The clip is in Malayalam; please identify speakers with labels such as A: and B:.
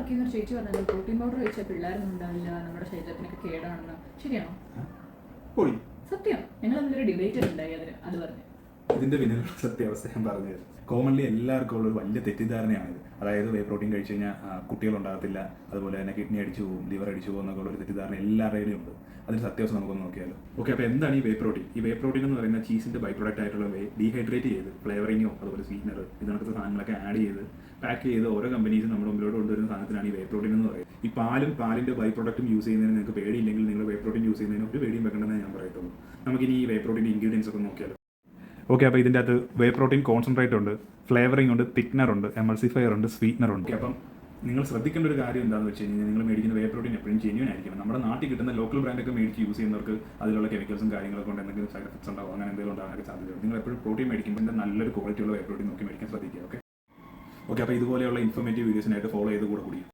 A: വർക്ക് ചെയ്യുന്ന ചേച്ചി പറഞ്ഞല്ലോ പ്രോട്ടീൻ പൗഡർ കഴിച്ചാൽ പിള്ളേരൊന്നും ഉണ്ടാവില്ല, നമ്മുടെ ശരീരത്തിനൊക്കെ കേടാണെന്ന്. ശരിയാണോ? സത്യം. ഞങ്ങൾ അതിലൊരു ഡിബേറ്റ് ഉണ്ടായി അത് പറഞ്ഞു.
B: ഇതിന്റെ പിന്നിലുള്ള സത്യാവസ്ഥ ഞാൻ പറഞ്ഞത് കോമൺലി എല്ലാവർക്കും ഉള്ള ഒരു വലിയ തെറ്റിദ്ധാരണയാണിത്. അതായത് വേ പ്രോട്ടീൻ കഴിച്ചു കഴിഞ്ഞാൽ കുട്ടികളുണ്ടാകത്തില്ല, അതുപോലെ തന്നെ കിഡ്നി അടിച്ചു പോകും, ലിവർ അടിച്ചു പോകും എന്നൊക്കെ ഉള്ളൊരു തെറ്റിദ്ധാരണ എല്ലാവരുടെയും ഉണ്ട്. അതിന് സത്യാവസ്ഥ നമുക്കൊന്ന് നോക്കിയാലോ. ഓക്കെ, അപ്പോൾ എന്താണ് ഈ വേ പ്രോട്ടീൻ? ഈ വേ പ്രോട്ടീൻ എന്ന് പറയുന്ന ചീസിന്റെ ബൈ പ്രോഡക്റ്റ് ആയിട്ടുള്ള വേ ഡീഹൈഡ്രേറ്റ് ചെയ്ത് ഫ്ലേവറിങ്ങോ അതുപോലെ സ്വീറ്റ്നർ ഇതിനകത്ത് സാധനങ്ങളൊക്കെ ആഡ് ചെയ്ത് പാക്ക് ചെയ്ത് ഓരോ കമ്പനീസും നമ്മുടെ മുമ്പിലോട്ട് കൊണ്ടുവരുന്ന സാധനത്തിനാണ് ഈ വേ പ്രോട്ടീൻ എന്ന് പറയുന്നത്. ഈ പാലിന്റെ ബൈ പ്രോഡക്റ്റും യൂസ് ചെയ്യുന്നതിന് നിങ്ങൾക്ക് പേടിയില്ലെങ്കിൽ നിങ്ങൾ വേ പ്രോട്ടീൻ യൂസ് ചെയ്യുന്നതിന് ഒരു പേടിയും വെക്കണമെന്ന് ഞാൻ പറയത്തുള്ളൂ. നമുക്കിനി ഈ വേ പ്രോട്ടീൻ്റെ ഇൻഗ്രീഡിയൻസ് ഒക്കെ നോക്കിയാലോ. ഓക്കെ, അപ്പോൾ ഇതിൻ്റെ അകത്ത് വേ പ്രോട്ടീൻ കോൺസെൻട്രേറ്റ് ഉണ്ട്, ഫ്ലേവറിംഗ് ഉണ്ട്, തിക്നർ ഉണ്ട്, എമൾസിഫയർ ഉണ്ട്, സ്വീറ്റ്നർ ഉണ്ട്. അപ്പം നിങ്ങൾ ശ്രദ്ധിക്കേണ്ട ഒരു കാര്യം എന്താണെന്ന് വെച്ച് കഴിഞ്ഞാൽ നിങ്ങൾ മേടിക്കുന്ന വേ പ്രോട്ടീൻ എപ്പോഴും ജെന്യൂൻ ആയിരിക്കണം. നമ്മുടെ നാട്ടിൽ കിട്ടുന്ന ലോക്കൽ ബ്രാൻഡൊക്കെ മേടിച്ച് യൂസ് ചെയ്യുന്നവർക്ക് അതിലുള്ള കെമിക്കൽസും കാര്യങ്ങളൊക്കെ കൊണ്ട് എന്തെങ്കിലും സൈഡ് എഫക്ട്സ് ഉണ്ടാവും, അങ്ങനെ എന്തെങ്കിലും ഉണ്ടാകാനൊക്കെ സാധ്യതയുണ്ട്. നിങ്ങൾ എപ്പോഴും പ്രോട്ടീൻ മേടിക്കുമ്പോൾ നല്ലൊരു ക്വാളിറ്റിയുള്ള വേ പ്രോട്ടീൻ നോക്കി മേടിക്കാൻ ശ്രദ്ധിക്കുക. ഓക്കെ, അപ്പോൾ ഇതുപോലെയുള്ള ഇൻഫോർമേറ്റീവ് വീഡിയോസിനായിട്ട് ഫോളോ ചെയ്ത് കൂടി